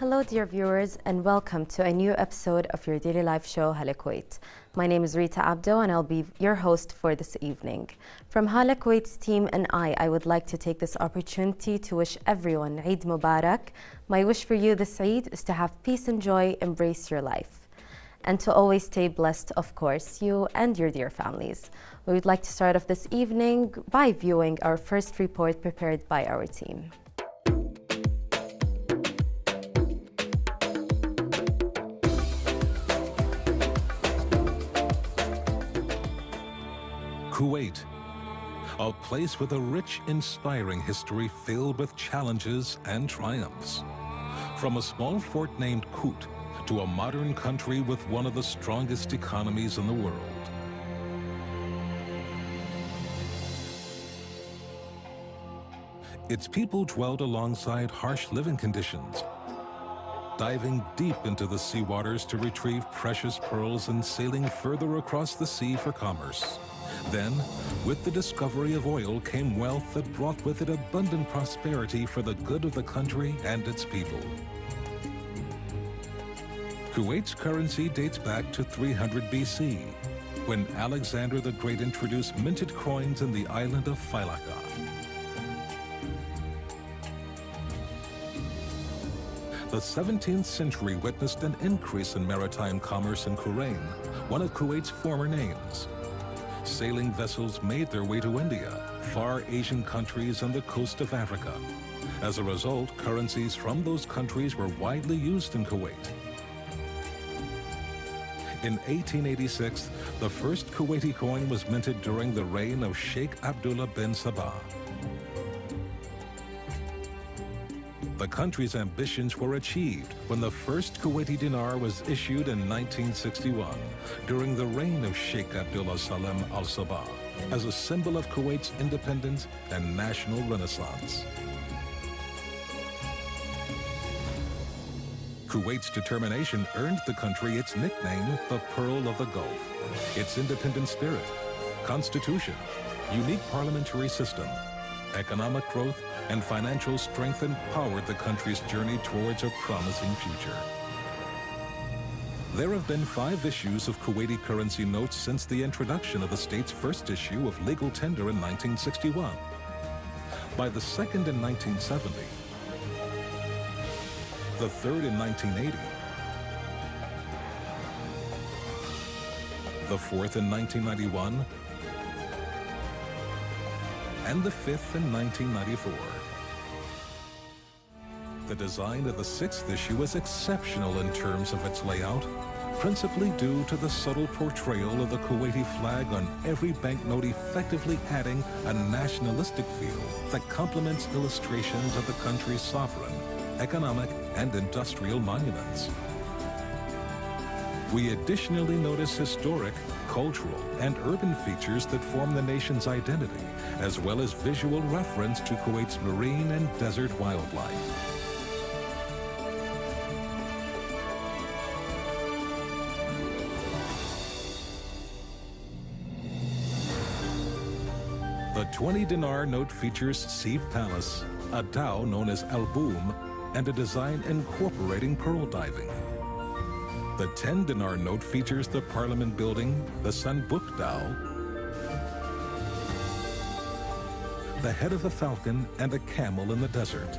Hello, dear viewers, and welcome to a new episode of your daily life show, Hala Kuwait. My name is Rita Abdo, and I'll be your host for this evening. From Hala Kuwait's team and I would like to take this opportunity to wish everyone Eid Mubarak. My wish for you this Eid is to have peace and joy, embrace your life, and to always stay blessed, of course, you and your dear families. We would like to start off this evening by viewing our first report prepared by our team. Kuwait, a place with a rich, inspiring history filled with challenges and triumphs. From a small fort named Kut to a modern country with one of the strongest economies in the world. Its people dwelled alongside harsh living conditions, diving deep into the sea waters to retrieve precious pearls and sailing further across the sea for commerce. Then, with the discovery of oil came wealth that brought with it abundant prosperity for the good of the country and its people. Kuwait's currency dates back to 300 BC, when Alexander the Great introduced minted coins in the island of Failaka. The 17th century witnessed an increase in maritime commerce in Kuwait, one of Kuwait's former names. Sailing vessels made their way to India, far Asian countries, and the coast of Africa. As a result, currencies from those countries were widely used in Kuwait. In 1886, the first Kuwaiti coin was minted during the reign of Sheikh Abdullah bin Sabah. The country's ambitions were achieved when the first Kuwaiti dinar was issued in 1961 during the reign of Sheikh Abdullah Salam al-Sabah as a symbol of Kuwait's independence and national renaissance. Kuwait's determination earned the country its nickname, the Pearl of the Gulf. Its independent spirit, constitution, unique parliamentary system, economic growth, and financial strength empowered the country's journey towards a promising future. There have been 5 issues of Kuwaiti currency notes since the introduction of the state's first issue of legal tender in 1961. By the second in 1970, the third in 1980, the fourth in 1991, and the fifth in 1994. The design of the 6th issue is exceptional in terms of its layout, principally due to the subtle portrayal of the Kuwaiti flag on every banknote, effectively adding a nationalistic feel that complements illustrations of the country's sovereign, economic, and industrial monuments. We additionally notice historic, cultural, and urban features that form the nation's identity, as well as visual reference to Kuwait's marine and desert wildlife. The 20 dinar note features Sif Palace, a dhow known as Al-Boom, and a design incorporating pearl diving. The 10 dinar note features the Parliament building, the Sanbuk Dhow, the head of the falcon, and a camel in the desert.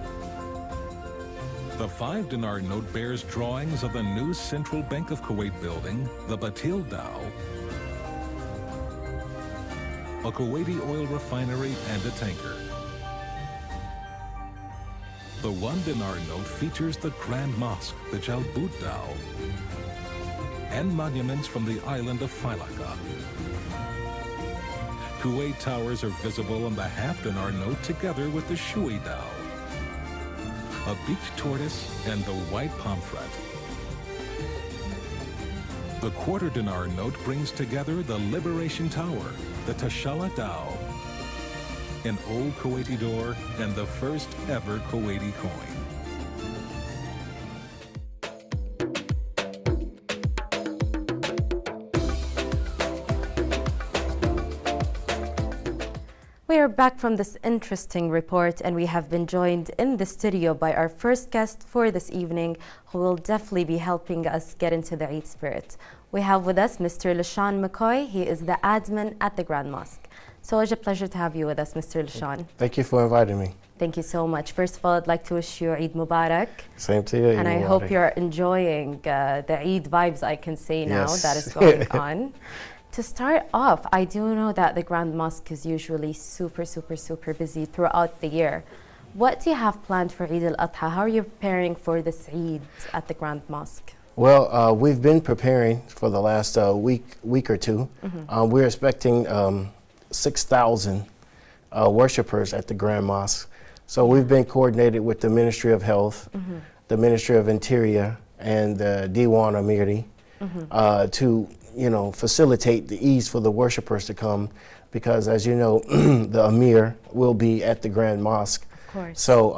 The 5 dinar note bears drawings of the new Central Bank of Kuwait building, the Batil Dhow, a Kuwaiti oil refinery, and a tanker. The 1 dinar note features the Grand Mosque, the Jalbut Dhow, and monuments from the island of Failaka. Kuwait towers are visible on the half dinar note together with the Shui Dhow, a beaked tortoise, and the white pomfret. The quarter dinar note brings together the Liberation Tower, the Tashala Dhow, an old Kuwaiti door, and the first ever Kuwaiti coin. We are back from this interesting report, and we have been joined in the studio by our first guest for this evening, who will definitely be helping us get into the Eid spirit. We have with us Mr. l.shawn.mckoy. He is the admin at the Grand Mosque. So it's a pleasure to have you with us, Mr. l.shawn. Thank you for inviting me. Thank you so much. First of all, I'd like to wish you Eid Mubarak. Same to you. And I hope you're enjoying the Eid vibes, I can say now, that is going on. To start off, I do know that the Grand Mosque is usually super busy throughout the year. What do you have planned for Eid AlAdha? How are you preparing for this Eid at the Grand Mosque? Well, we've been preparing for the last week or two. We're expecting 6,000 worshipers at the Grand Mosque. So we've been coordinated with the Ministry of Health, the Ministry of Interior, and the Diwan Amiri to facilitate the ease for the worshipers to come, because as you know, the Amir will be at the Grand Mosque. Of course. So,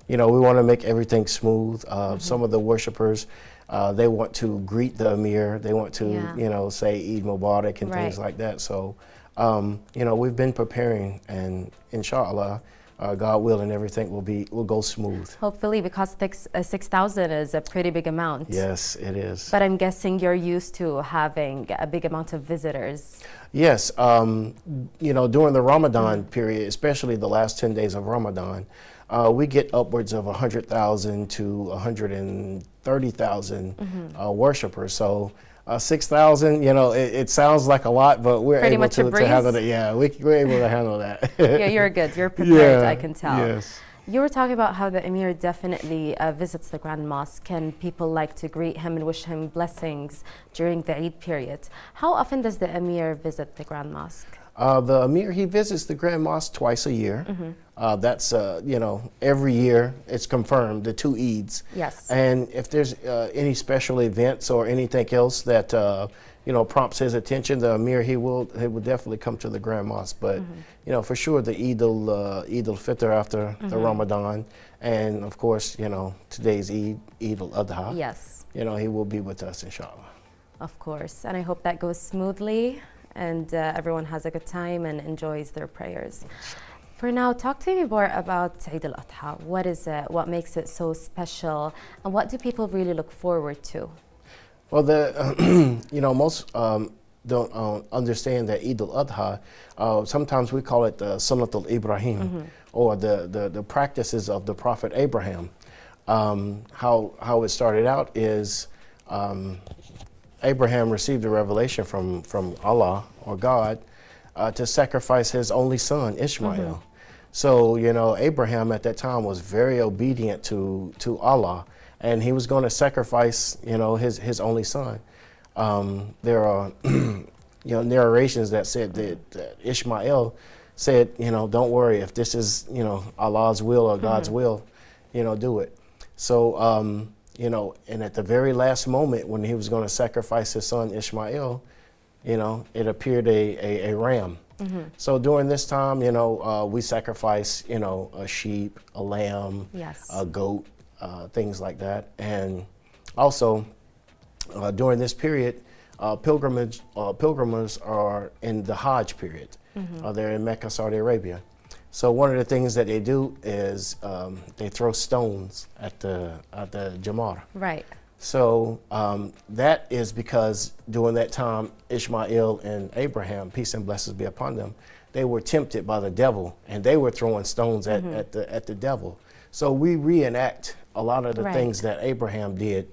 we want to make everything smooth. Some of the worshipers, they want to greet the Amir. They want to, say Eid Mubarak and things like that. So, we've been preparing, and inshallah, God willing, everything will go smooth. Hopefully, because 6,000 is a pretty big amount. Yes, it is. But I'm guessing you're used to having a big amount of visitors. Yes, during the Ramadan period, especially the last 10 days of Ramadan, we get upwards of 100,000 to 130,000 worshipers. So 6,000, it sounds like a lot, but we're pretty able much to handle it. Yeah, we're able to handle that. Yeah, you're good. You're prepared, I can tell. Yes. You were talking about how the Emir definitely visits the Grand Mosque, and people like to greet him and wish him blessings during the Eid period. How often does the Emir visit the Grand Mosque? The Emir, he visits the Grand Mosque twice a year. That's, every year it's confirmed, the 2 Eids. Yes. And if there's any special events or anything else that, prompts his attention, the Emir, he will definitely come to the Grand Mosque. But, for sure, the Eid al-Fitr after the Ramadan, and of course, today's Eid AlAdha. Yes. He will be with us, inshallah. Of course. And I hope that goes smoothly, and everyone has a good time and enjoys their prayers. For now, talk to me more about Eid AlAdha. What is it? What makes it so special? And what do people really look forward to? Well, most don't understand that Eid AlAdha, sometimes we call it the Sunnat al-Ibrahim, or the practices of the Prophet Abraham. How it started out is Abraham received a revelation from Allah, or God, to sacrifice his only son, Ishmael. So, Abraham at that time was very obedient to Allah, and he was going to sacrifice, his only son. There are, narrations that said that Ishmael said, don't worry, if this is, Allah's will or God's will, do it. So, and at the very last moment when he was going to sacrifice his son Ishmael, it appeared a ram. So during this time, we sacrifice, a sheep, a lamb, a goat, things like that. And also, during this period, pilgrims are in the Hajj period. They're in Mecca, Saudi Arabia. So one of the things that they do is they throw stones at the Jamar. Right. So that is because during that time, Ishmael and Abraham, peace and blessings be upon them, they were tempted by the devil, and they were throwing stones at the devil. So we reenact a lot of the things that Abraham did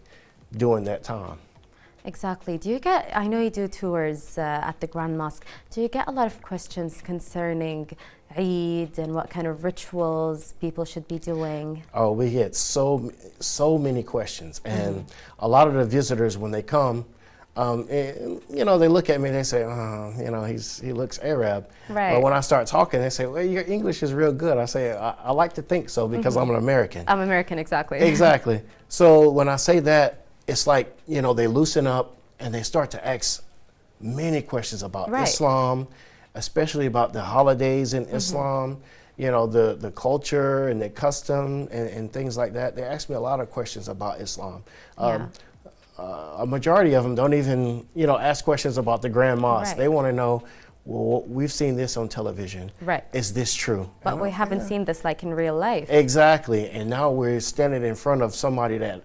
during that time. Exactly. I know you do tours at the Grand Mosque. Do you get a lot of questions concerning Eid and what kind of rituals people should be doing? Oh, we get so many questions. And a lot of the visitors, when they come, they look at me and they say, he looks Arab. Right. But when I start talking, they say, well, your English is real good. I say, I like to think so, because I'm an American. I'm American, exactly. Exactly. So when I say that, it's like, they loosen up and they start to ask many questions about Islam, especially about the holidays in Islam, the culture and the custom and things like that. They ask me a lot of questions about Islam. A majority of them don't even, ask questions about the Grand Mosque. They want to know, well, we've seen this on television. Right. Is this true? But we haven't seen this like in real life. Exactly. And now we're standing in front of somebody that,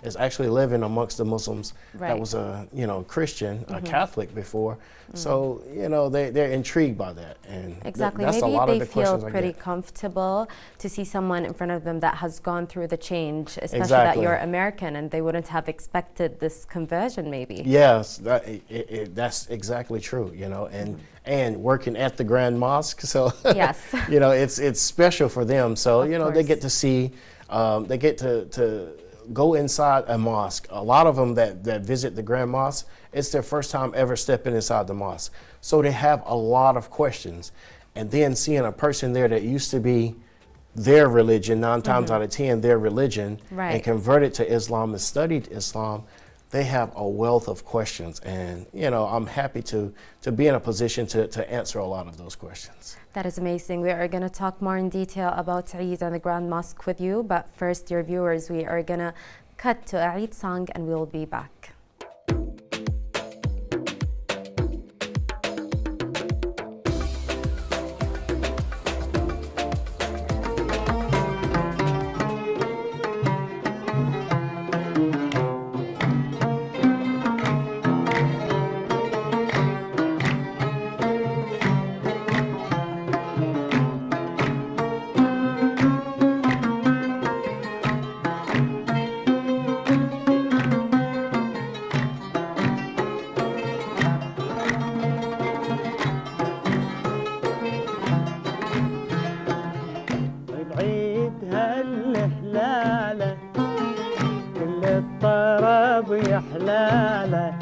is actually living amongst the Muslims that was a, Christian, a Catholic before. So, they're intrigued by that. And exactly. that's Maybe a lot they of the feel questions pretty I get. comfortable to see someone in front of them that has gone through the change, especially that Exactly. you're American, and they wouldn't have expected this conversion maybe. Yes, that's exactly true, and working at the Grand Mosque. So, Yes. it's special for them. So, Of they course. get to see, they get to go inside a mosque. A lot of them that visit the Grand Mosque, it's their first time ever stepping inside the mosque. So they have a lot of questions. And then seeing a person there that used to be their religion, 9 times out of 10, their religion, Right. and converted to Islam and studied Islam, they have a wealth of questions. And, I'm happy to be in a position to answer a lot of those questions. That is amazing. We are going to talk more in detail about Eid and the Grand Mosque with you. But first, dear viewers, we are going to cut to a Eid song and we will be back. العيد هالهلالة كل الطرب يحلاله،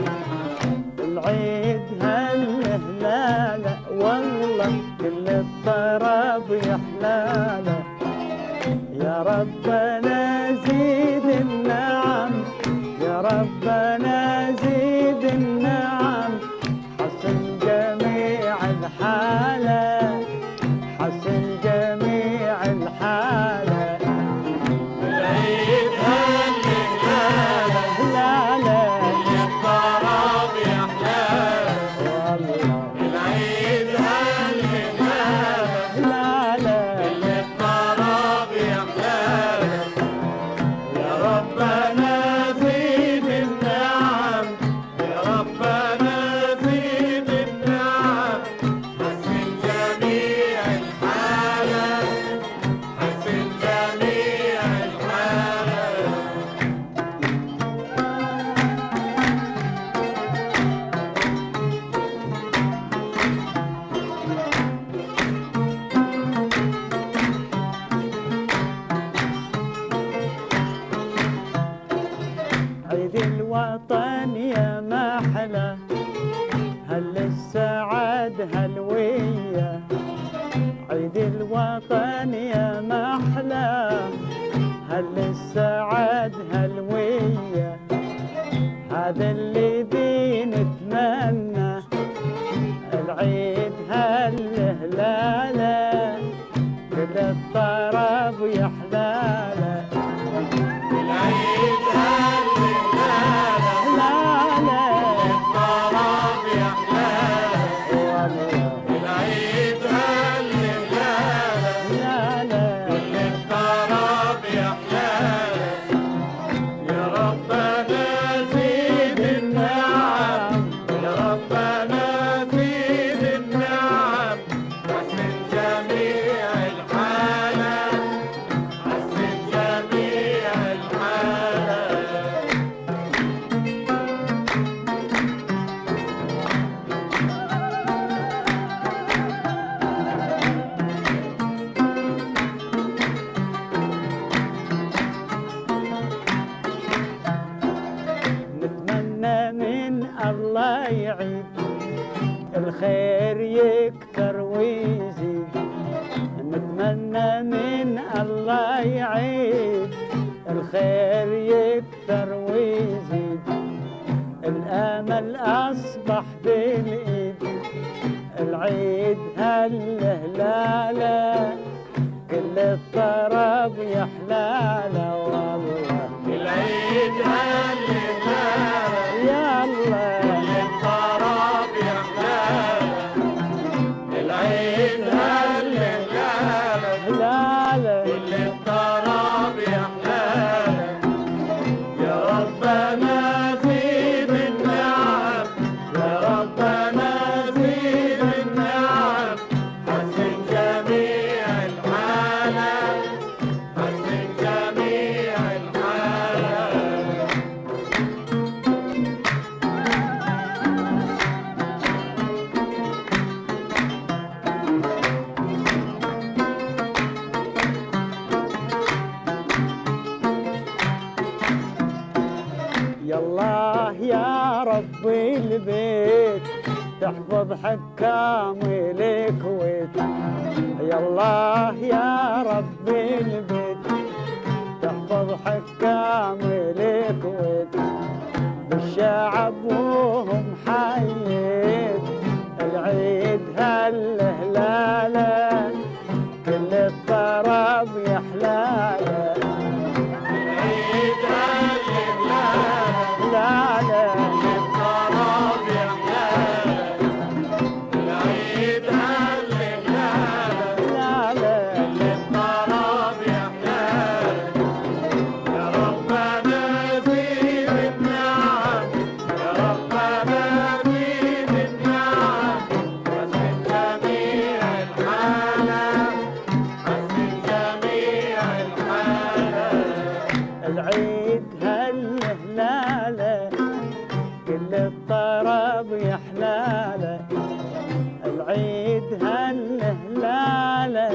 العيد هالهلالة والله كل الطرب يحلاله، يا ربنا زيد النعم، يا ربنا زيد النعم، حسن جميع الحالة، حسن جميع الحالة. العيد هالهلالة هلالة كل الطرب يحلاله، والله العيد هالهلالة هلالة كل الطرب يحلاله، يا ربنا زيد النعم، يا ربنا زيد النعم، حسن جميع الحالة، حسن جميع الحالة. عيد الوطن يا محلى، هل السعاد هلوية، عيد الوطن يا محلى، هل السعاد هلوية، هذا اللي بنتمنى، العيد هالهلالة كل الطرب يحلاله، العيد هالهلالة هلالة الطرب يحلاله، والله العيد هالهلالة هلالة كل الطرب يحلاله، يا ربنا زيد النعم، يا ربنا زيد النعم، حسن جميع الحالة، حسن جميع الحالة. نتمنى من الله يعيد الخير يكتر ويزيد، نتمنى من الله يعيد الخير يكتر ويزيد، الامل اصبح بالايد، العيد هالهلالة كل الطرب يحلاله، والله العيد هالهلالة يا الله كل الطرب يحلاله، رب البيت تحفظ حكام الكويت. يا الله يا رب البيت تحفظ حكام الكويت. بالشعب وهم حييت العيد هالهلالة كل الطرب يحلاله. العيد هالهلالة كل الطرب يحلاله. العيد هالهلالة كل الطرب يحلاله. يا ربنا زيد النعم يا ربنا زيد النعم حسن جميع الحالة حسن جميع الحالة. العيد هالهلالة كل الطرب يحلاله. العيد هالهلالة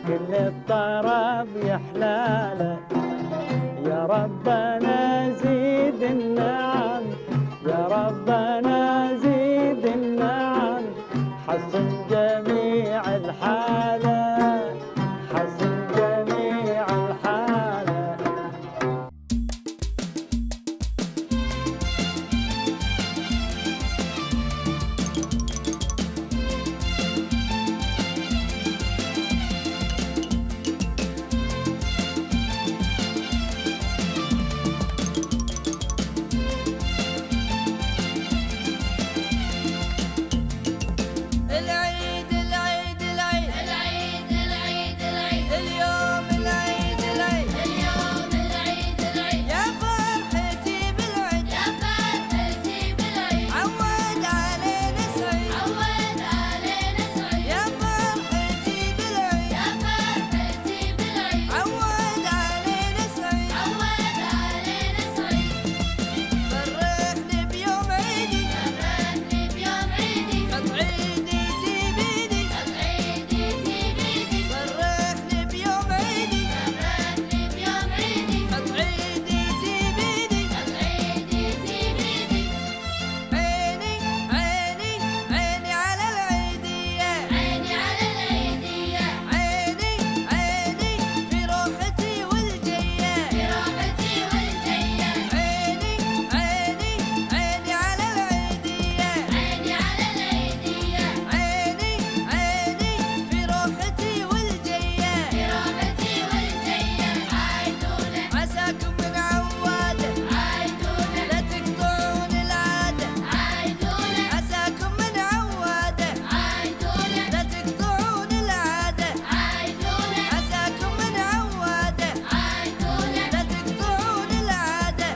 كل الطرب يحلاله. يا ربنا زيد النعم يا ربنا زيد النعم حسن جميع الحالة حسن جميع الحالة. العيد العيد العيد العيد العيد العيد اليوم العيد العيد اليوم العيد العيد. يا فرحتي بالعيد يا فرحتي بالعيد. عود علينا سعيد عود علينا سعيد. يا فرحتي بالعيد يا فرحتي بالعيد. عود علينا سعيد عود علينا سعيد. فرحني بيوم عيدي فرحني بيوم عيدي. قد عيدي تبيني قد عيدي تبيني. فرحني بيوم عيدي فرحني بيوم عيدي. قد عيدي تبيني قد عيدي تبيني. عيني عيني عيني على العيدية عيني على العيدية. عيني عيني في روحتي والجية في روحتي والجية. عيني عيني عيني على العيدية عيني على العيدية. عيني عيني في روحتي والجية في روحتي والجية. عايدونة عساكم من عوادة عايدونة لا تقطعون العادة. عايدونة عساكم من عوادة عايدونة لا تقطعون العادة. عايدونة عساكم من عوادة عايدونة لا تقطعون العادة.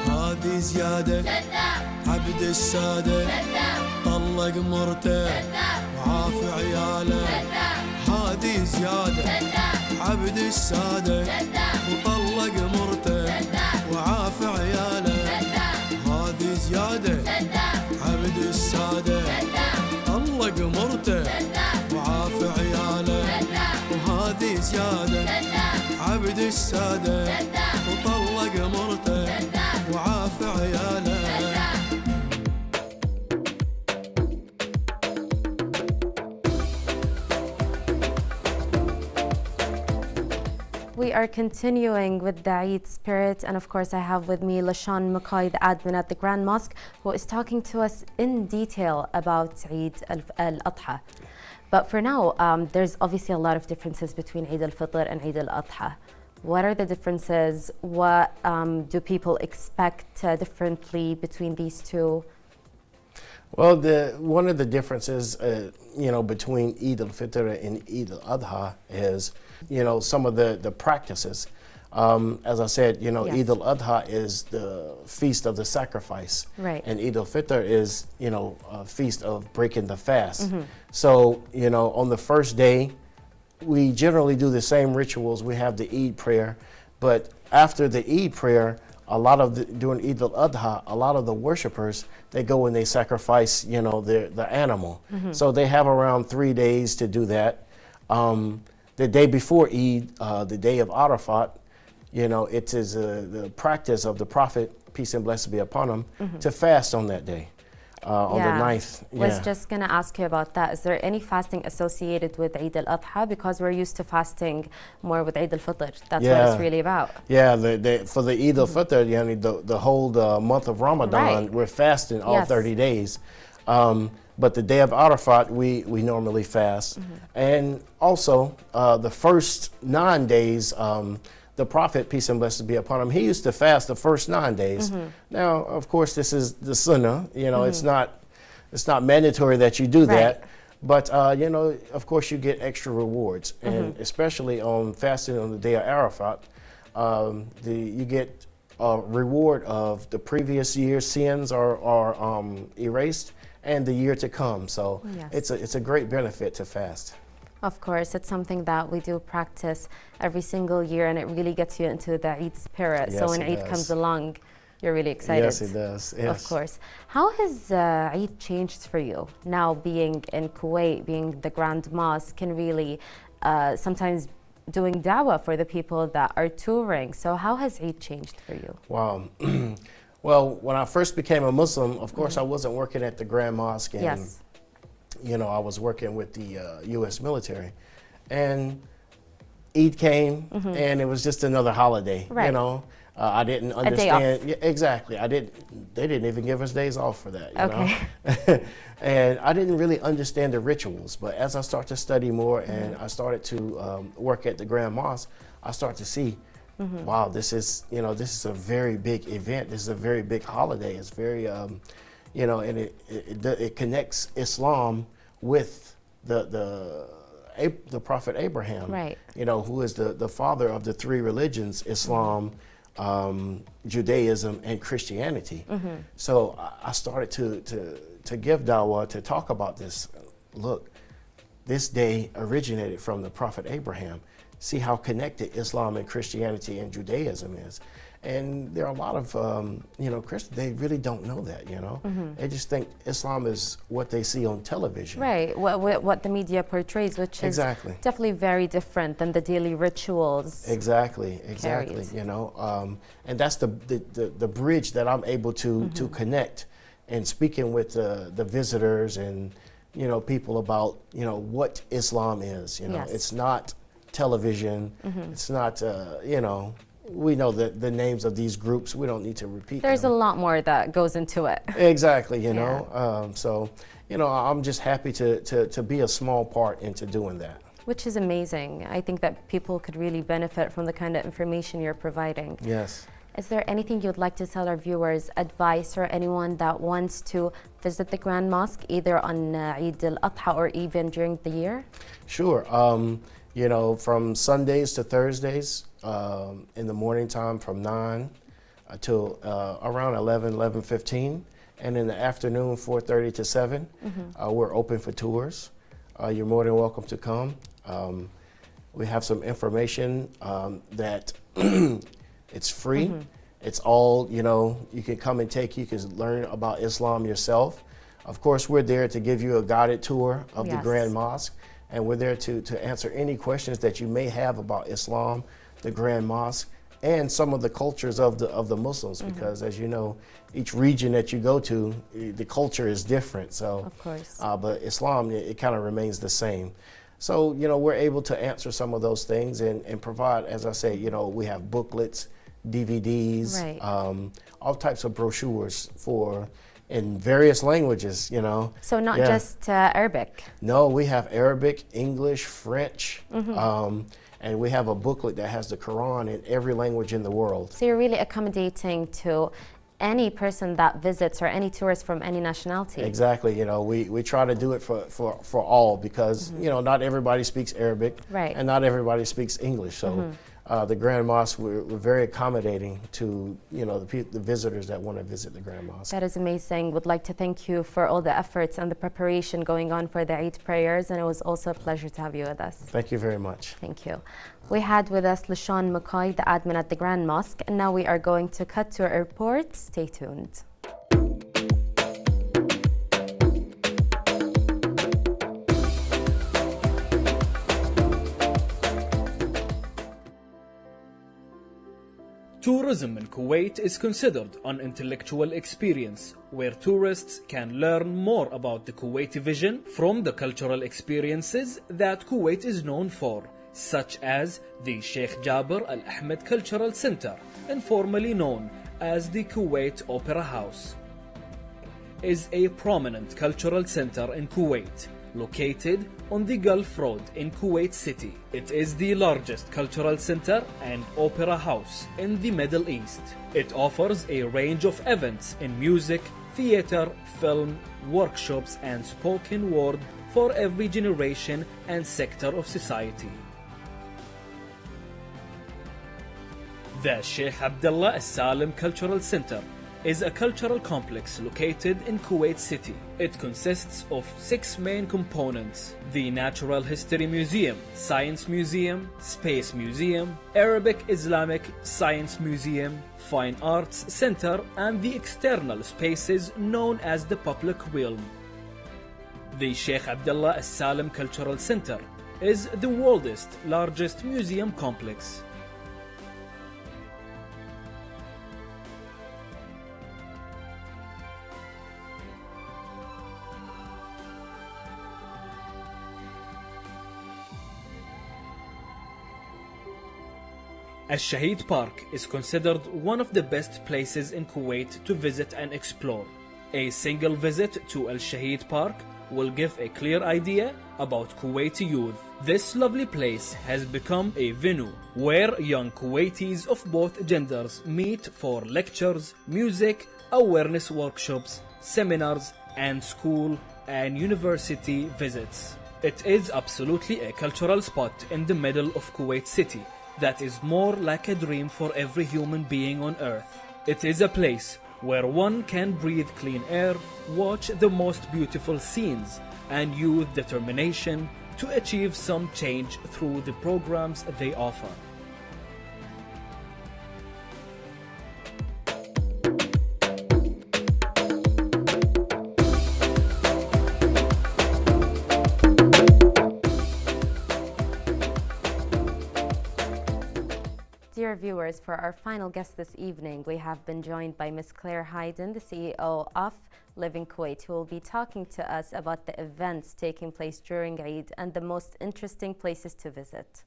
هذه زيادة كذاب عبد السادة كذاب طلق مرته كذاب وعاف عياله. كذاب هذه زيادة كذاب عبد السادة كذاب وطلق مرته كذاب وعاف عياله. كذاب هذه زيادة كذاب عبد السادة كذاب طلق مرته كذاب وعاف عياله. كذاب وهذه زيادة كذاب عبد السادة كذاب وطلق مرته كذاب وعاف عياله. We are continuing with the Eid spirit, and of course I have with me l.shawn.mckoy, the admin at the Grand Mosque, who is talking to us in detail about Eid al-Adha. But for now, there's obviously a lot of differences between Eid al-Fitr and Eid al-Adha. What are the differences? What do people expect differently between these two? Well, one of the differences, between Eid al-Fitr and Eid al-Adha is, some of the practices. As I said, Yes. Eid al-Adha is the feast of the sacrifice. Right. And Eid al-Fitr is, a feast of breaking the fast. So, on the first day, we generally do the same rituals. We have the Eid prayer, but after the Eid prayer, a lot of during Eid AlAdha, a lot of the worshipers, they go and they sacrifice, you know, the animal. So they have around 3 days to do that. The day before Eid, the day of Arafat, you know, it is the practice of the Prophet, peace and blessings be upon him, to fast on that day, on the 9th. Was just going to ask you about that. Is there any fasting associated with Eid al-Adha? Because we're used to fasting more with Eid al-Fitr. That's what it's really about. Yeah, for the Eid al-Fitr, the whole month of Ramadan, we're fasting all 30 days. But the day of Arafat, we normally fast. And also, the first 9 days, the Prophet, peace and blessings be upon him, he used to fast the first 9 days. Now, of course, this is the sunnah. You know, it's not mandatory that you do that. But, you know, of course, you get extra rewards. And especially on fasting on the day of Arafat, you get a reward of the previous year's sins are erased and the year to come. So it's a great benefit to fast. Of course, it's something that we do practice every single year, and it really gets you into the Eid spirit. So when Eid comes along, you're really excited. Yes, it does. Yes. Of course. How has Eid changed for you? Now being in Kuwait, being the Grand Mosque, and really sometimes doing dawah for the people that are touring. So how has Eid changed for you? Wow. Well, when I first became a Muslim, of course, I wasn't working at the Grand Mosque. And, you know, I was working with the U.S. military. And Eid came, and it was just another holiday, you know. I didn't understand. A day off. Yeah, exactly. They didn't even give us days off for that, you know. And I didn't really understand the rituals. But as I started to study more and I started to work at the Grand Mosque, I started to see, wow, this is a very big event. This is a very big holiday. It's very, you know, and it connects Islam with the Prophet Abraham, you know, who is the father of the three religions, Islam, Judaism, and Christianity. So I started to give dawah, to talk about this. Look, this day originated from the Prophet Abraham. See how connected Islam and Christianity and Judaism is. And there are a lot of, you know, Christians, they really don't know that, you know. They just think Islam is what they see on television. Right, what the media portrays, which is definitely very different than the daily rituals. Exactly, you know. And that's the bridge that I'm able to connect, and speaking with the visitors and, you know, people about, you know, what Islam is, you know. It's not television, it's not, you know, we know the names of these groups. We don't need to repeat There's them. a lot more that goes into it. Exactly, you know. So, you know, I'm just happy to be a small part into doing that. Which is amazing. I think that people could really benefit from the kind of information you're providing. Yes. Is there anything you'd like to tell our viewers, advice, or anyone that wants to visit the Grand Mosque, either on Eid al-Adha or even during the year? Sure. You know, from Sundays to Thursdays, in the morning time from 9 till around 11:15, and in the afternoon 4:30 to 7, we're open for tours. You're more than welcome to come. We have some information that it's free. It's all, you know, you can come and take. You can learn about Islam yourself. Of course, we're there to give you a guided tour of the Grand Mosque. And we're there to answer any questions that you may have about Islam, the Grand Mosque, and some of the cultures of the Muslims, because as you know, each region that you go to, the culture is different. So, of course. But Islam, it kind of remains the same. So, you know, we're able to answer some of those things and provide, as I say, you know, we have booklets, DVDs, all types of brochures in various languages, you know. So not just Arabic? No, we have Arabic, English, French, and we have a booklet that has the Quran in every language in the world. So you're really accommodating to any person that visits or any tourist from any nationality? Exactly, you know, we try to do it for all, because, you know, not everybody speaks Arabic, and not everybody speaks English. So the Grand Mosque, we're very accommodating to, you know, the visitors that want to visit the Grand Mosque. That is amazing. Would like to thank you for all the efforts and the preparation going on for the Eid prayers, and it was also a pleasure to have you with us. Thank you very much. Thank you. We had with us l.shawn.mckoy, the admin at the Grand Mosque, and now we are going to cut to our report. Stay tuned. Tourism in Kuwait is considered an intellectual experience where tourists can learn more about the Kuwaiti vision from the cultural experiences that Kuwait is known for, such as the Sheikh Jaber Al Ahmed Cultural Center, informally known as the Kuwait Opera House, is a prominent cultural center in Kuwait, located on the Gulf Road in Kuwait City. It is the largest cultural center and opera house in the Middle East. It offers a range of events in music, theater, film, workshops, and spoken word for every generation and sector of society. The Sheikh Abdullah Al Salim Cultural Center is a cultural complex located in Kuwait City. It consists of 6 main components: the Natural History Museum, Science Museum, Space Museum, Arabic Islamic Science Museum, Fine Arts Center, and the external spaces known as the public realm. The Sheikh Abdullah Al Salim Cultural Center is the world's largest museum complex. Al-Shahid Park is considered one of the best places in Kuwait to visit and explore. A single visit to Al-Shahid Park will give a clear idea about Kuwaiti youth. This lovely place has become a venue where young Kuwaitis of both genders meet for lectures, music, awareness workshops, seminars, and school and university visits. It is absolutely a cultural spot in the middle of Kuwait City that is more like a dream for every human being on earth. It is a place where one can breathe clean air, watch the most beautiful scenes, and use determination to achieve some change through the programs they offer. Dear viewers, for our final guest this evening, we have been joined by Ms. Claire Hayden, the CEO of Living Kuwait, who will be talking to us about the events taking place during Eid and the most interesting places to visit.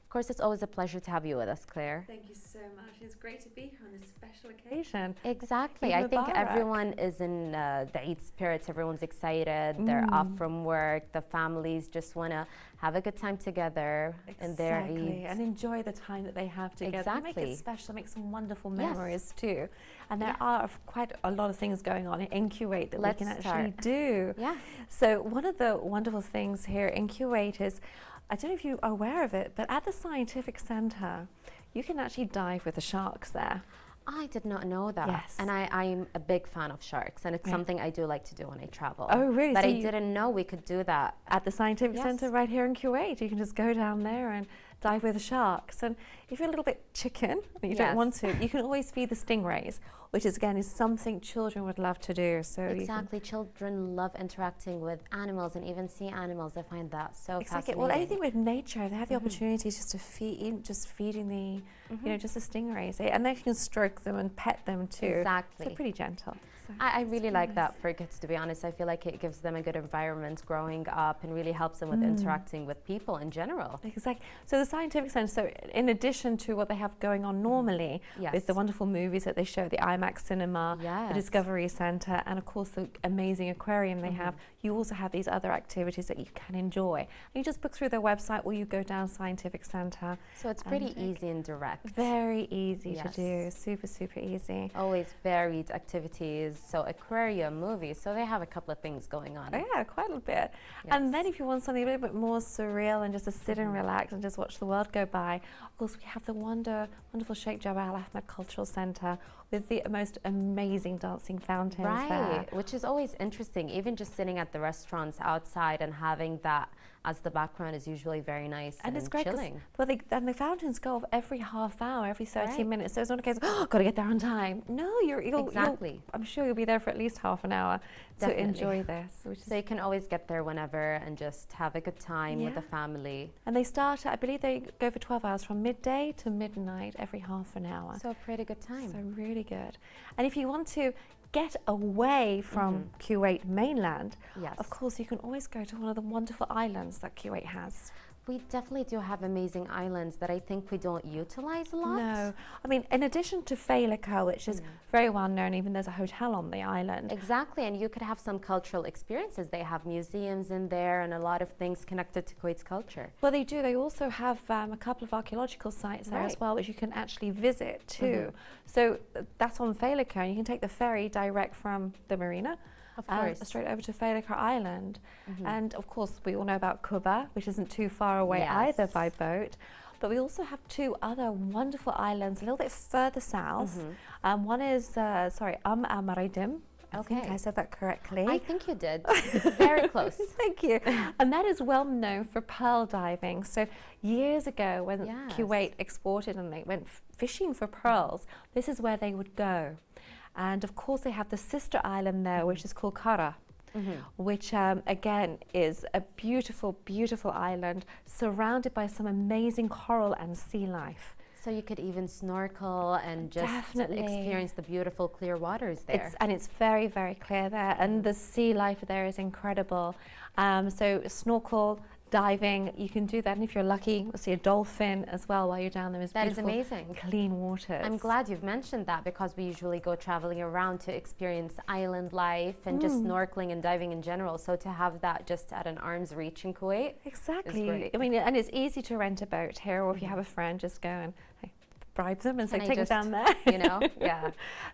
Of course, it's always a pleasure to have you with us, Claire. Thank you so much. It's great to be here on this special occasion. Exactly. Eid I think Mubarak. everyone is in the Eid spirit. Everyone's excited. They're off from work. The families just want to have a good time together in their Exactly, Eid. and enjoy the time that they have together. Make Exactly. it special, make some wonderful Yes. memories too. And there Yeah. are quite a lot of things going on in Kuwait that Let's we can actually start. do. Yeah. So one of the wonderful things here in Kuwait is, I don't know if you're aware of it, but at the scientific center, you can actually dive with the sharks there. I did not know that. Yes. And I'm a big fan of sharks, and it's Right. something I do like to do when I travel. Oh, really? But So I you- didn't know we could do that. At the scientific Yes. center right here in Kuwait, you can just go down there and dive with the sharks. And if you're a little bit chicken and you Yes. don't want to, you can always feed the stingrays, which is again is something children would love to do. So you can- Exactly. Children love interacting with animals and even sea animals. I find that so Exactly. fascinating. Well, anything with nature, they have the opportunity just to feed, just feeding the, you know, just the stingrays, and they can stroke them and pet them too. Exactly. So pretty gentle. So I it's really really like nice. that for kids, to be honest. I feel like it gives them a good environment growing up and really helps them with interacting with people in general. Exactly. So the scientific center, so in addition to what they have going on normally, Yes. with the wonderful movies that they show, the IMAX cinema, the Yes. Discovery Center, and of course the amazing aquarium they have, you also have these other activities that you can enjoy. And you just book through their website or you go down Scientific Center. So it's pretty And easy and direct. Very easy Yes. to do, super, super easy. Always varied activities. So aquarium, movies. So they have a couple of things going on. Oh yeah, quite a bit. And then if you want something a little bit more surreal and just to sit and relax and just watch watch the world go by. Of course, we have the wonderful Sheikh Jabal Ahmed Cultural Centre with the most amazing dancing fountains there. Right, which is always interesting. Even just sitting at the restaurants outside and having that as the background is usually very nice and it's great chilling. Well, and the fountains go off every half hour, every 30 Right. minutes. So it's not a case of, oh, got to get there on time. No, Exactly. I'm sure you'll be there for at least half an hour Definitely. to enjoy this. Which So you can always get there whenever and just have a good time with the Yeah. family. and they start, I believe they go for 12 hours from midday to midnight every half an hour. So a pretty good time. So really good. And if you want to get away from Kuwait mainland, Yes. of course you can always go to one of the wonderful islands that Kuwait has. We definitely do have amazing islands that I think we don't utilize a lot. No, I mean, in addition to Failaka, which is very well known, even there's a hotel on the island. Exactly, and you could have some cultural experiences. They have museums in there and a lot of things connected to Kuwait's culture. Well, they do. They also have a couple of archaeological sites there as Right. well, which you can actually visit too. So that's on Failaka, and you can take the ferry direct from the marina. Of course. Straight over to Failaka Island. And of course, we all know about Kuba, which isn't too far away Yes. either by boat. But we also have two other wonderful islands a little bit further south. One is, Amaridim. I think Okay. I said that correctly. I think you did. Very close. Thank you. And that is well known for pearl diving. So years ago when Yes. Kuwait exported and they went fishing for pearls, this is where they would go. And of course they have the sister island there, which is called Kara, which again is a beautiful, beautiful island surrounded by some amazing coral and sea life. So you could even snorkel and just Definitely. experience the beautiful clear waters there. It's very, very clear there, and the sea life there is incredible. So snorkel, diving, you can do that, and if you're lucky, you'll see a dolphin as well while you're down there. It's That is beautiful, amazing. clean waters. I'm glad you've mentioned that because we usually go traveling around to experience island life and just snorkeling and diving in general. So to have that just at an arm's reach in Kuwait, Exactly. great. I mean, and it's easy to rent a boat here, or if you have a friend, just go and bribe them and say, Can I take me just, down there. you know, yeah.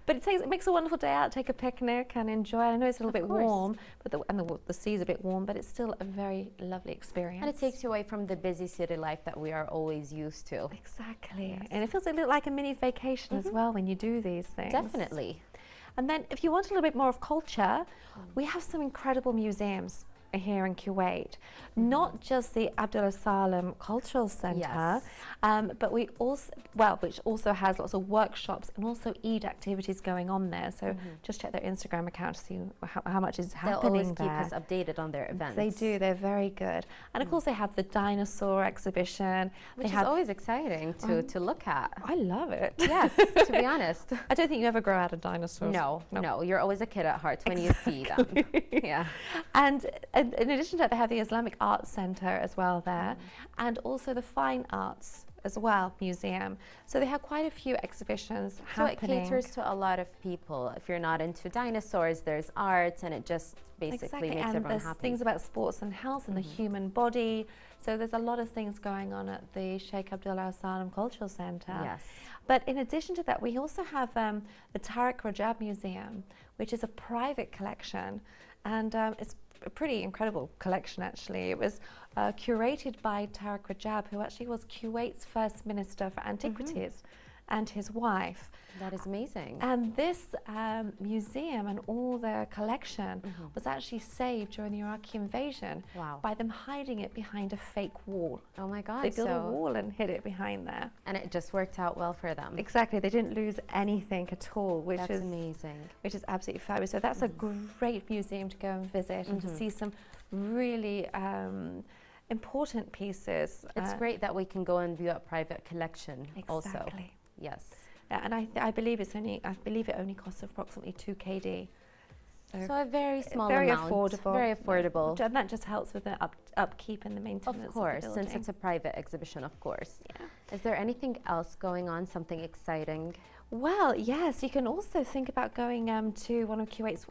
But it makes a wonderful day out, take a picnic and enjoy. I know it's a little bit course. warm, but the sea's a bit warm, but it's still a very lovely experience. And it takes you away from the busy city life that we are always used to. Exactly. And it feels a little like a mini vacation as well when you do these things. Definitely. And then if you want a little bit more of culture, we have some incredible museums here in Kuwait. Not just the Abdullah Salem Cultural Centre, but we also, which also has lots of workshops and also Eid activities going on there. So just check their Instagram account to see how much is They'll happening always there. keep us updated on their events. They do, they're very good. And of course they have the dinosaur exhibition. Which they is always exciting to look at. I love it. Yes, to be honest. I don't think you ever grow out of dinosaurs. No, you're always a kid at heart when you see them. Yeah. And in addition to that, they have the Islamic Arts Centre as well there, and also the Fine Arts as well museum. So they have quite a few exhibitions So happening. it caters to a lot of people. If you're not into dinosaurs, there's art, and it just basically makes and everyone there's happy. things about sports and health and the human body. So there's a lot of things going on at the Sheikh Abdullah Salem Cultural Centre. Yes. But in addition to that, we also have the Tariq Rajab Museum, which is a private collection, and it's a pretty incredible collection actually. It was curated by Tariq Rajab, who actually was Kuwait's first minister for antiquities, and his wife. That is amazing. And this museum and all their collection was actually saved during the Iraqi invasion Wow. by them hiding it behind a fake wall. Oh my God. They built a so, wall and hid it behind there. and it just worked out well for them. Exactly, they didn't lose anything at all, which That's is amazing. which is absolutely fabulous. So that's a great museum to go and visit and to see some really important pieces. It's great that we can go and view a private collection also. Exactly. Yes. Yeah, and I believe it only costs approximately 2 KD. So a very small very amount. affordable. Very affordable. And that just helps with the upkeep and the maintenance. Of course, the since building. it's a private exhibition, of course. Yeah. Is there anything else going on, something exciting? Well, yes, you can also think about going to one of Kuwait's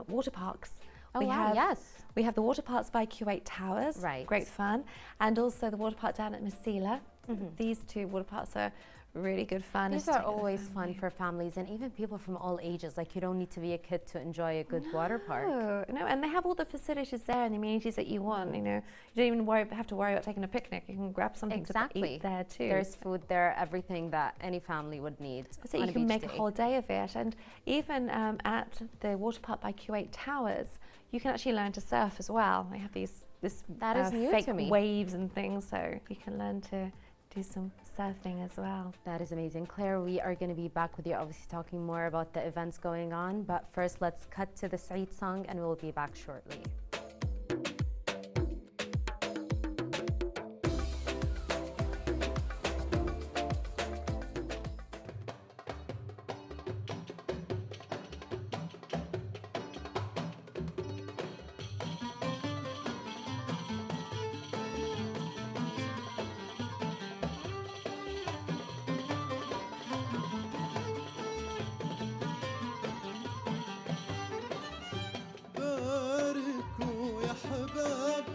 water parks. Oh, wow, yes. We have the water parks by Kuwait Towers, Right. great fun, and also the water park down at Masila. These two water parks are really good fun. These are always fun for families and even people from all ages. Like, you don't need to be a kid to enjoy a good water park. No, and they have all the facilities there and the amenities that you want. You know, you don't even have to worry about taking a picnic. You can grab something to eat there too. There's food there, everything that any family would need. So you can make a whole day of it. And even at the water park by Kuwait Towers, you can actually learn to surf as well. They have this that is new fake to me. Waves and things, so you can learn to do some surfing as well. That is amazing. Claire, we are going to be back with you, obviously talking more about the events going on, but first let's cut to the Eid song and we'll be back shortly. باركوا يا حباب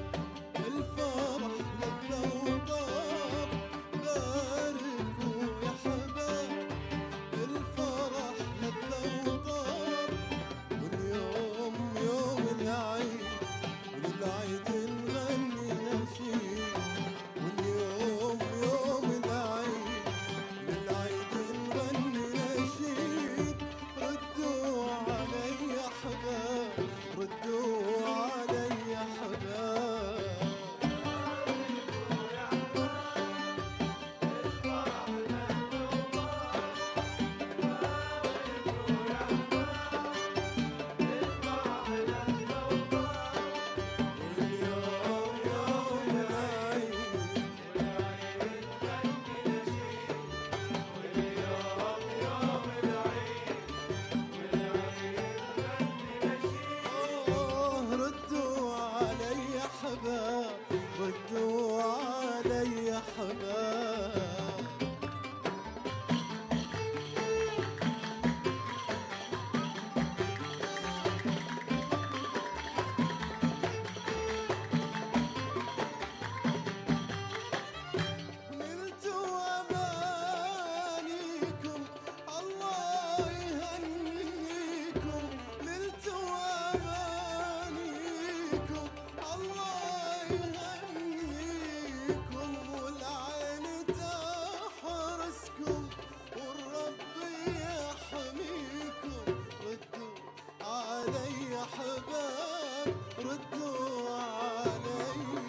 الفرح لذة وطاب، باركوا يا حباب الفرح لذة وطاب، واليوم يوم العيد وللعيد نغني نشيد، واليوم يوم العيد وللعيد نغني نشيد، ردوا علي يا حباب ردوا علي يا حباب. ردوا علي يا حباب ردوا علي يا حباب. نلتوا أمانيكم الله يهنيكم، نلتوا أمانيكم الله يهنيكم، والعين تحرسكم والرب يحميكم، ردوا علي يا حباب ردوا علي يا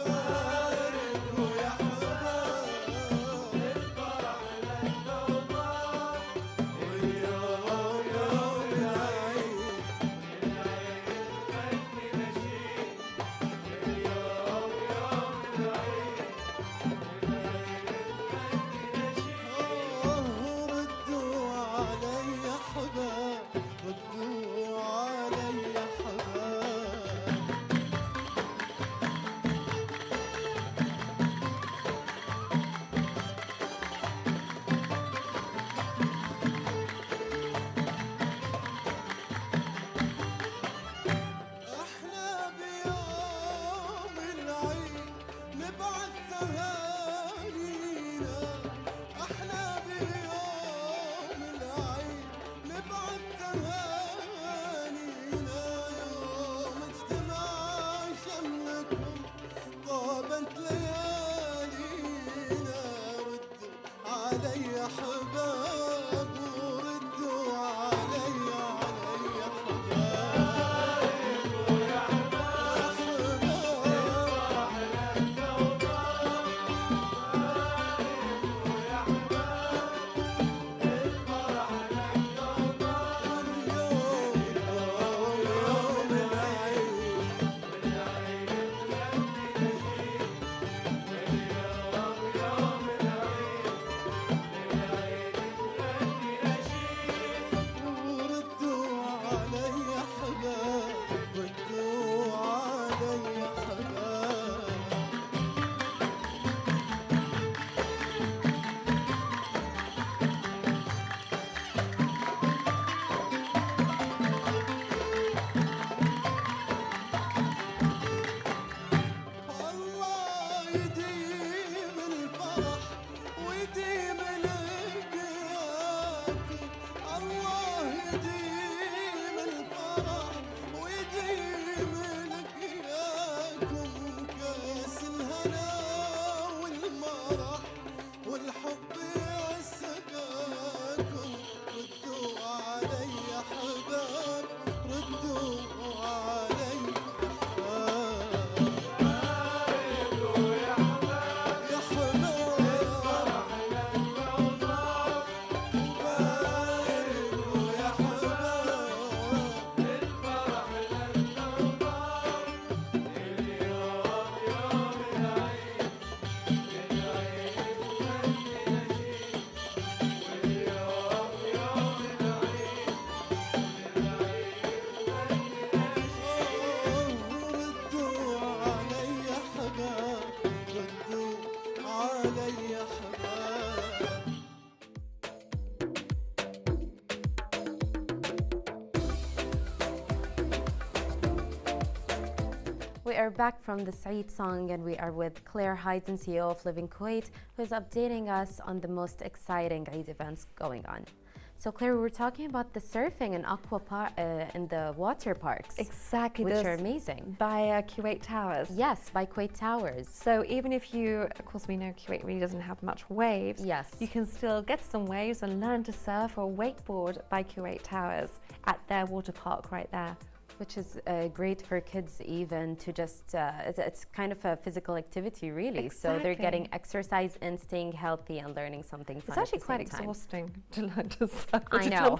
باركوا يا حباب واليوم يوم العيد ردوا علي يا حباب ردوا علي يا حباب. احنا بيوم العيد نبعث تهانينا، احنا بيوم العيد نبعث تهانينا، يوم اجتماع شملكم طابت ليالينا، ردوا علي يا حباب وردوا علي يا حباب. are back from the Eid song, and we are with Claire Hayden, CEO of Living Kuwait, who is updating us on the most exciting Eid events going on. So Claire, we were talking about the surfing and in the water parks. Exactly. Which are amazing. By Kuwait Towers. Yes, by Kuwait Towers. So even if you, of course we know Kuwait really doesn't have much waves. Yes. You can still get some waves and learn to surf or wakeboard by Kuwait Towers at their water park right there. Which is great for kids even to just, it's kind of a physical activity really. Exactly. So they're getting exercise and staying healthy and learning something fun. It's actually quite exhausting to learn to surf. I know.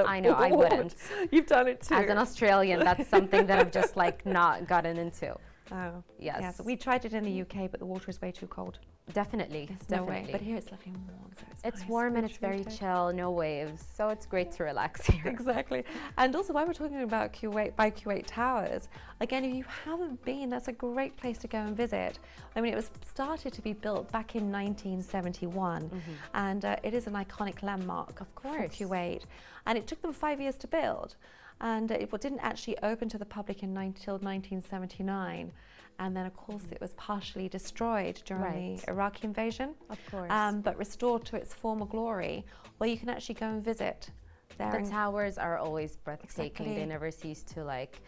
I know, I wouldn't. You've done it too. As an Australian, that's something that I've just like not gotten into. Oh, yes. Yeah, so we tried it in the UK, but the water is way too cold. Definitely, There's definitely. no way. But here it's lovely and warm, so it's nice. warm and it's very chill, no waves, so it's great to relax here. Exactly. And also, while we're talking about Kuwait, by Kuwait Towers, again, if you haven't been, that's a great place to go and visit. I mean, it was started to be built back in 1971, and it is an iconic landmark, of course, for Kuwait. And it took them 5 years to build. And it didn't actually open to the public until 1979. And then, of course, it was partially destroyed during the Iraqi invasion. Of course. But restored to its former glory, where you can actually go and visit. The towers are always breathtaking. Exactly. They never cease to, like,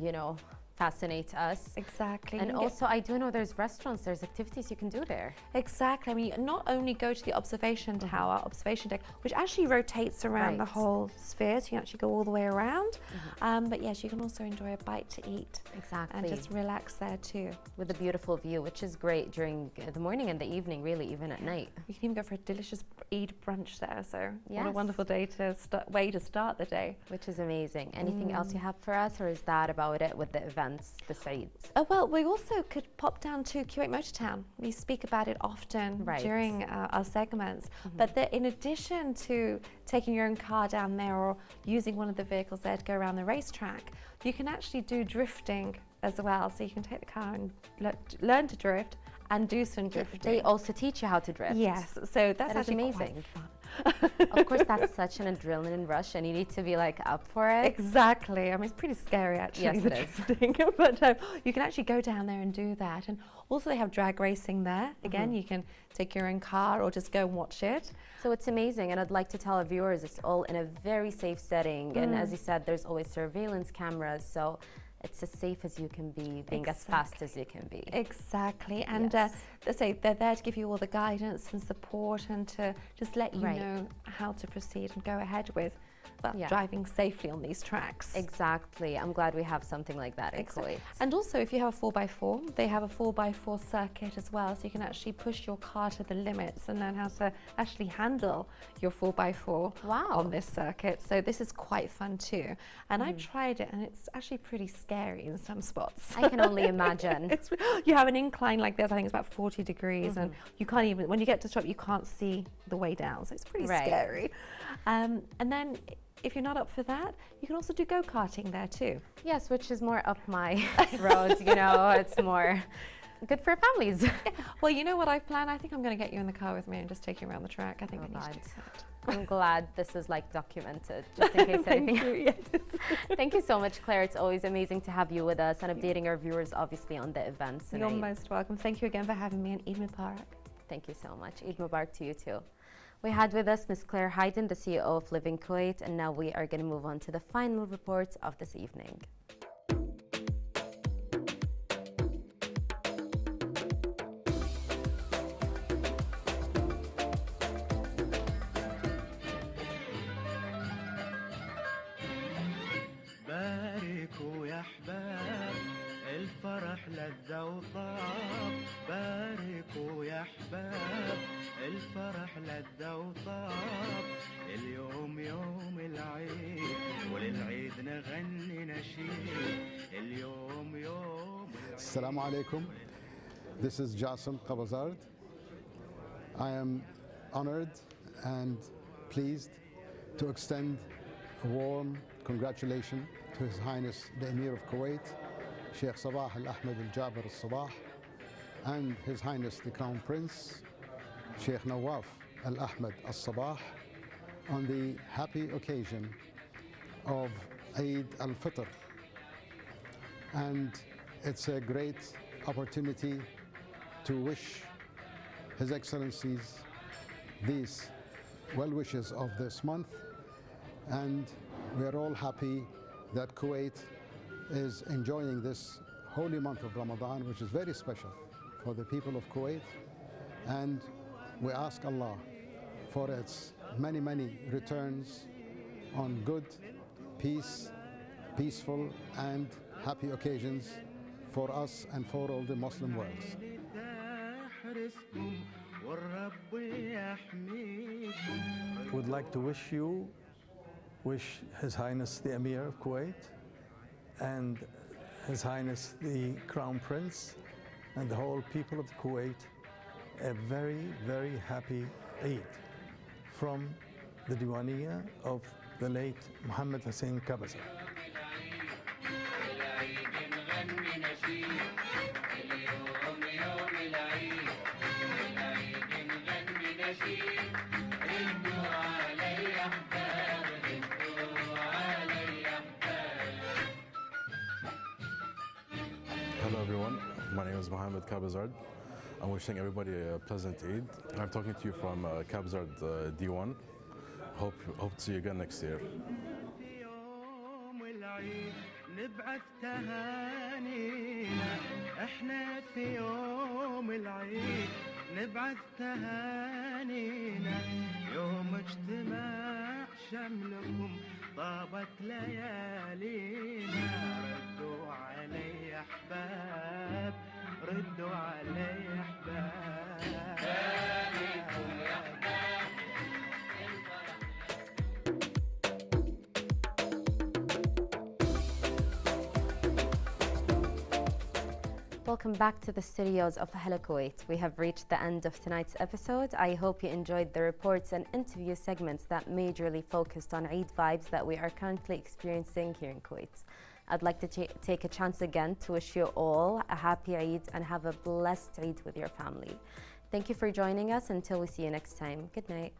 you know, fascinate us. Exactly. And also, I do know there's restaurants, there's activities you can do there. Exactly. I mean, you not only go to the observation tower, observation deck, which actually rotates around the whole sphere, so you can actually go all the way around. But yes, you can also enjoy a bite to eat. Exactly. And just relax there too. With a beautiful view, which is great during the morning and the evening, really, even at night. You can even go for a delicious Eid brunch there, so yes. What a wonderful way to start the day. Which is amazing. Anything else you have for us, or is that about it with the events, the sites? Well, we also could pop down to Kuwait Motor Town. We speak about it often during our segments. But in addition to taking your own car down there or using one of the vehicles there to go around the racetrack, you can actually do drifting as well. So you can take the car and learn to drift and do some drifting. They also teach you how to drift. Yes, so that's actually amazing. quite fun. Of course, that's such an adrenaline rush, and you need to be like up for it. Exactly. I mean, it's pretty scary actually. Yes, the it is. drifting, but you can actually go down there and do that. And also, they have drag racing there. Again, you can take your own car or just go and watch it. So it's amazing, and I'd like to tell our viewers it's all in a very safe setting. And as you said, there's always surveillance cameras, so it's as safe as you can be, being as fast as you can be. Exactly, and they say they're there to give you all the guidance and support and to just let you know how to proceed and go ahead with driving safely on these tracks. Exactly. I'm glad we have something like that in Kuwait. And also, if you have a 4x4, they have a 4x4 circuit as well, so you can actually push your car to the limits and learn how to actually handle your 4x4 on this circuit. So this is quite fun too. And I tried it, and it's actually pretty scary in some spots. I can only imagine. You have an incline like this, I think it's about 40 degrees, and you can't even, when you get to the top, you can't see the way down, so it's pretty scary. And then, if you're not up for that, you can also do go-karting there too. Yes, which is more up my road, you know, it's more good for families. Well, you know what I've planned? I think I'm going to get you in the car with me and just take you around the track. I think I need to do that. I'm glad this is like documented, just in case anything. Thank you so much, Claire. It's always amazing to have you with us and updating our viewers, obviously, on the events. You're most welcome. Thank you again for having me, and Eid Mubarak. Thank you so much. Eid Mubarak to you too. We had with us Ms. Claire Hayden, the CEO of Living Kuwait, and now we are going to move on to the final report of this evening. باركوا يا احباب الفرح لذة وطاب باركوا يا احباب الفرح لذة وطاب اليوم يوم العيد وللعيد نغني نشيد اليوم يوم العيد. Assalamu alaikum. This is Jassim Qabazard. I am honored and pleased to extend a warm congratulations to His Highness the Emir of Kuwait, Sheikh Sabah Al-Ahmed Al-Jaber Al-Sabah, and His Highness the Crown Prince, Sheikh Nawaf Al-Ahmed Al-Sabah, on the happy occasion of Eid al-Fitr. And it's a great opportunity to wish His Excellencies these well wishes of this month, and we are all happy that Kuwait is enjoying this holy month of Ramadan, which is very special for the people of Kuwait, and we ask Allah for its many, many returns on good, peaceful and happy occasions for us and for all the Muslim world. Would like to wish His Highness the Emir of Kuwait and His Highness the Crown Prince and the whole people of Kuwait a very, very happy Eid from the Diwaniya of the late Muhammad Hussein Kabazar. Hello everyone, my name is Mohammed Kabazard. I'm wishing everybody a pleasant Eid. I'm talking to you from Kabazard D1. Hope to see you again next year. نبعث تهانينا احنا في يوم العيد نبعث تهانينا يوم اجتماع شملكم طابت ليالينا ردوا علي احباب ردوا علي احباب Welcome back to the studios of Hala Kuwait. We have reached the end of tonight's episode. I hope you enjoyed the reports and interview segments that majorly focused on Eid vibes that we are currently experiencing here in Kuwait. I'd like to take a chance again to wish you all a happy Eid and have a blessed Eid with your family. Thank you for joining us. Until we see you next time. Good night.